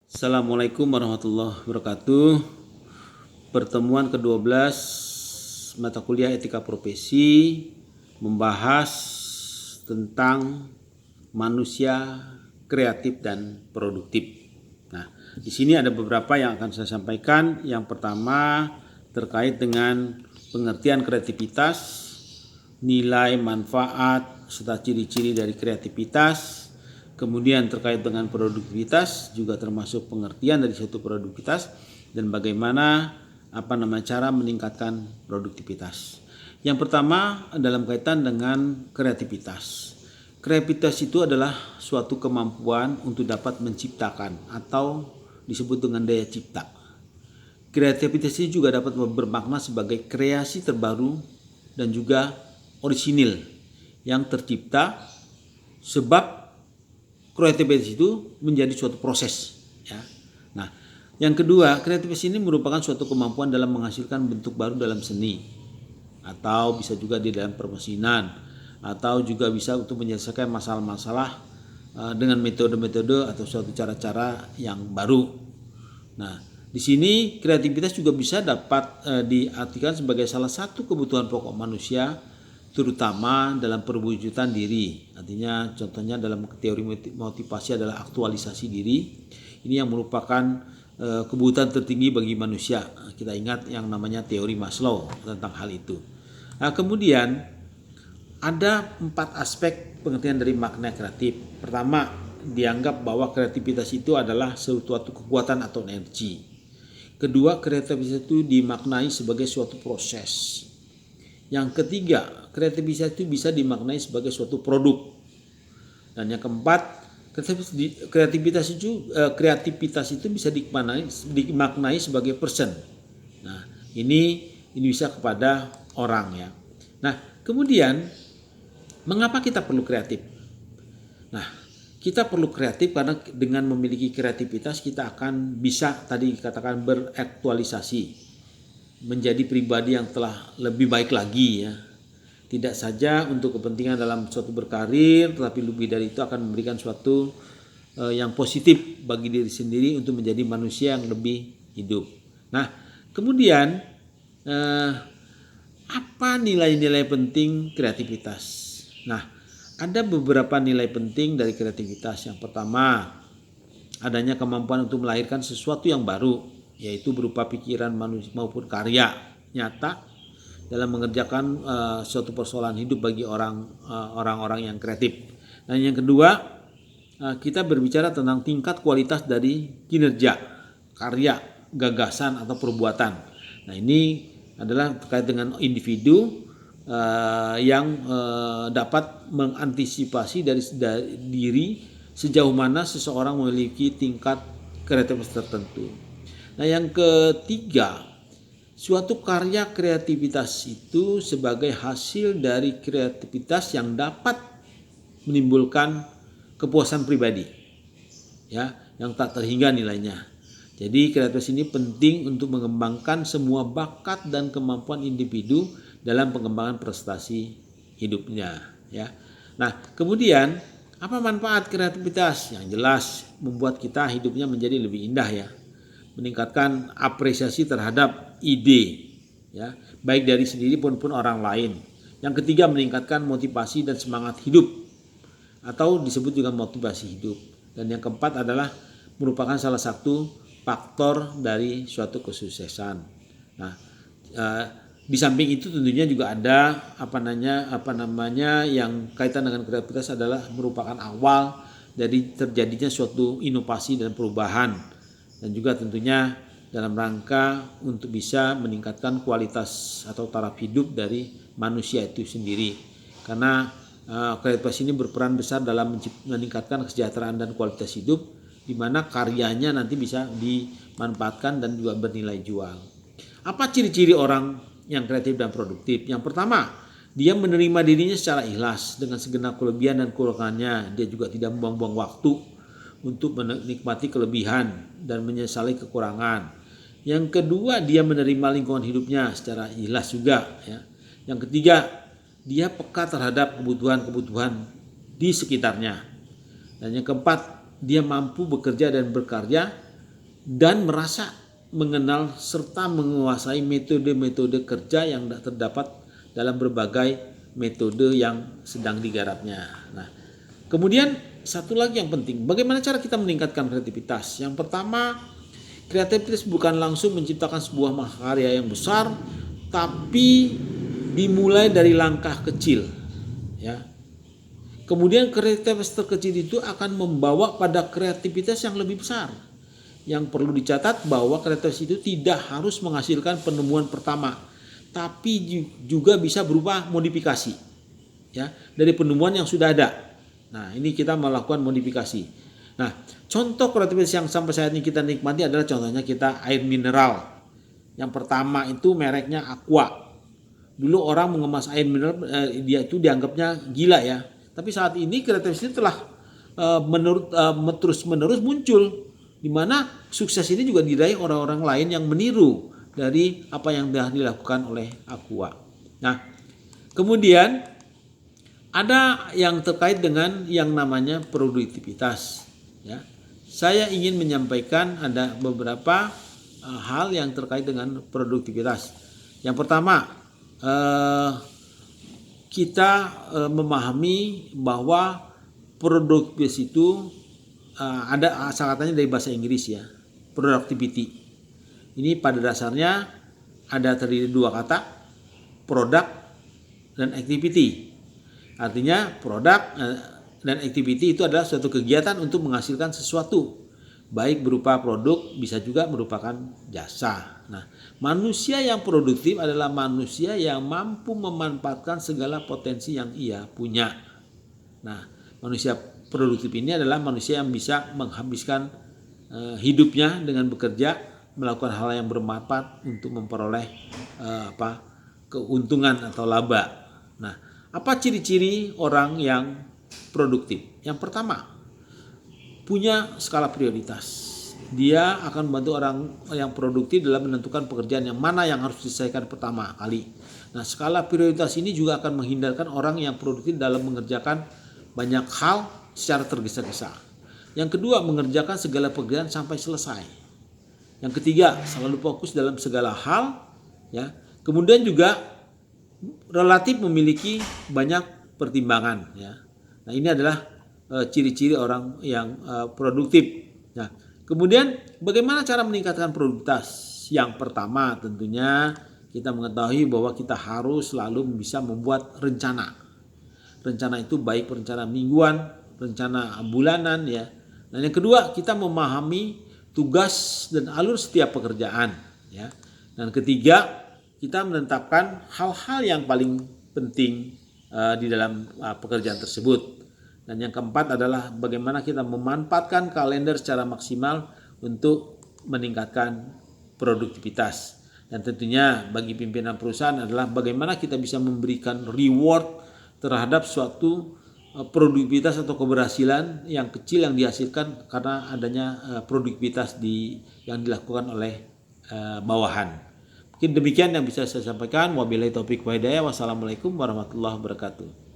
Assalamualaikum warahmatullahi wabarakatuh. Pertemuan ke-12 mata kuliah etika profesi membahas tentang manusia kreatif dan produktif. Nah, di sini ada beberapa yang akan saya sampaikan. Yang pertama terkait dengan pengertian kreativitas, nilai, manfaat, serta ciri-ciri dari kreativitas. Kemudian terkait dengan produktivitas juga termasuk pengertian dari suatu produktivitas dan bagaimana cara meningkatkan produktivitas. Yang pertama dalam kaitan dengan kreativitas. Kreativitas itu adalah suatu kemampuan untuk dapat menciptakan atau disebut dengan daya cipta. Kreativitas ini juga dapat bermakna sebagai kreasi terbaru dan juga orisinil yang tercipta sebab kreativitas itu menjadi suatu proses, ya. Nah, yang kedua, kreativitas ini merupakan suatu kemampuan dalam menghasilkan bentuk baru dalam seni, atau bisa juga di dalam permesinan, atau juga bisa untuk menyelesaikan masalah-masalah dengan metode-metode atau suatu cara-cara yang baru. Nah, di sini kreativitas juga bisa dapat diartikan sebagai salah satu kebutuhan pokok manusia, terutama dalam perwujudan diri. Artinya contohnya dalam teori motivasi adalah aktualisasi diri. Ini yang merupakan kebutuhan tertinggi bagi manusia. Kita ingat yang namanya teori Maslow tentang hal itu. Nah, kemudian ada 4 aspek pengertian dari makna kreatif. Pertama, dianggap bahwa kreativitas itu adalah suatu kekuatan atau energi. Kedua, kreativitas itu dimaknai sebagai suatu proses. Yang ketiga, kreativitas itu bisa dimaknai sebagai suatu produk. Dan yang keempat, kreativitas itu bisa dimaknai sebagai person. Nah, ini bisa kepada orang, ya. Nah, kemudian mengapa kita perlu kreatif? Nah, kita perlu kreatif karena dengan memiliki kreativitas kita akan bisa tadi dikatakan beraktualisasi, menjadi pribadi yang telah lebih baik lagi, ya. Tidak saja untuk kepentingan dalam suatu berkarir, tetapi lebih dari itu akan memberikan suatu yang positif bagi diri sendiri untuk menjadi manusia yang lebih hidup. Nah, kemudian apa nilai-nilai penting kreativitas? Nah, ada beberapa nilai penting dari kreativitas. Yang pertama, adanya kemampuan untuk melahirkan sesuatu yang baru, yaitu berupa pikiran manusia maupun karya nyata dalam mengerjakan suatu persoalan hidup bagi orang-orang yang kreatif. Dan yang kedua, kita berbicara tentang tingkat kualitas dari kinerja, karya, gagasan atau perbuatan. Nah, ini adalah terkait dengan individu yang dapat mengantisipasi dari diri sejauh mana seseorang memiliki tingkat kreativitas tertentu. Nah, yang ketiga, suatu karya kreativitas itu sebagai hasil dari kreativitas yang dapat menimbulkan kepuasan pribadi, ya, yang tak terhingga nilainya. Jadi kreativitas ini penting untuk mengembangkan semua bakat dan kemampuan individu dalam pengembangan prestasi hidupnya, ya. Nah, kemudian apa manfaat kreativitas? Yang jelas membuat kita hidupnya menjadi lebih indah, ya. Meningkatkan apresiasi terhadap ide, ya, baik dari sendiri maupun orang lain. Yang ketiga, meningkatkan motivasi dan semangat hidup atau disebut juga motivasi hidup. Dan yang keempat adalah merupakan salah satu faktor dari suatu kesuksesan. Nah, di samping itu tentunya juga ada yang kaitan dengan kreativitas adalah merupakan awal dari terjadinya suatu inovasi dan perubahan. Dan juga tentunya dalam rangka untuk bisa meningkatkan kualitas atau taraf hidup dari manusia itu sendiri. Karena kreativitas ini berperan besar dalam meningkatkan kesejahteraan dan kualitas hidup, di mana karyanya nanti bisa dimanfaatkan dan juga bernilai jual. Apa ciri-ciri orang yang kreatif dan produktif? Yang pertama, dia menerima dirinya secara ikhlas dengan segenap kelebihan dan kekurangannya. Dia juga tidak membuang-buang waktu untuk menikmati kelebihan dan menyesali kekurangan. Yang kedua, dia menerima lingkungan hidupnya secara ikhlas juga, ya. Yang ketiga, dia peka terhadap kebutuhan-kebutuhan di sekitarnya. Dan yang keempat, dia mampu bekerja dan berkarya dan merasa mengenal serta menguasai metode-metode kerja yang terdapat dalam berbagai metode yang sedang digarapnya. Nah, kemudian satu lagi yang penting, bagaimana cara kita meningkatkan kreativitas? Yang pertama, kreativitas bukan langsung menciptakan sebuah mahakarya yang besar, tapi dimulai dari langkah kecil, ya. Kemudian kreativitas terkecil itu akan membawa pada kreativitas yang lebih besar. Yang perlu dicatat bahwa kreativitas itu tidak harus menghasilkan penemuan pertama, tapi juga bisa berupa modifikasi, ya, dari penemuan yang sudah ada. Nah, ini kita melakukan modifikasi. Nah, contoh kreativitas yang sampai saat ini kita nikmati adalah contohnya kita air mineral. Yang pertama itu mereknya Aqua. Dulu orang mengemas air mineral dia itu dianggapnya gila, ya. Tapi saat ini kreativitas ini telah terus-menerus muncul, di mana sukses ini juga diraih orang-orang lain yang meniru dari apa yang telah dilakukan oleh Aqua. Nah, kemudian ada yang terkait dengan yang namanya produktivitas, ya. Saya ingin menyampaikan ada beberapa hal yang terkait dengan produktivitas. Yang pertama, kita memahami bahwa produktivitas itu ada asal katanya dari bahasa Inggris, ya, productivity. Ini pada dasarnya ada terdiri dua kata, product dan activity. Artinya produk dan activity itu adalah suatu kegiatan untuk menghasilkan sesuatu, baik berupa produk, bisa juga merupakan jasa. Nah, manusia yang produktif adalah manusia yang mampu memanfaatkan segala potensi yang ia punya. Nah, manusia produktif ini adalah manusia yang bisa menghabiskan hidupnya dengan bekerja, melakukan hal yang bermanfaat untuk memperoleh keuntungan atau laba. Nah, apa ciri-ciri orang yang produktif? Yang pertama, punya skala prioritas. Dia akan membantu orang yang produktif dalam menentukan pekerjaan yang mana yang harus diselesaikan pertama kali. Nah, skala prioritas ini juga akan menghindarkan orang yang produktif dalam mengerjakan banyak hal secara tergesa-gesa. Yang kedua, mengerjakan segala pekerjaan sampai selesai. Yang ketiga, selalu fokus dalam segala hal, ya. Kemudian juga relatif memiliki banyak pertimbangan, ya. Nah, ini adalah ciri-ciri orang yang produktif. Nah, kemudian bagaimana cara meningkatkan produktivitas? Yang pertama tentunya kita mengetahui bahwa kita harus selalu bisa membuat rencana. Rencana itu baik rencana mingguan, rencana bulanan, ya. Dan yang kedua, kita memahami tugas dan alur setiap pekerjaan, ya. Dan ketiga, kita menetapkan hal-hal yang paling penting di dalam pekerjaan tersebut. Dan yang keempat adalah bagaimana kita memanfaatkan kalender secara maksimal untuk meningkatkan produktivitas. Dan tentunya bagi pimpinan perusahaan adalah bagaimana kita bisa memberikan reward terhadap suatu produktivitas atau keberhasilan yang kecil yang dihasilkan karena adanya produktivitas yang dilakukan oleh bawahan. Mungkin demikian yang bisa saya sampaikan. Wabillahi taufiq wal hidayah. Wassalamualaikum warahmatullahi wabarakatuh.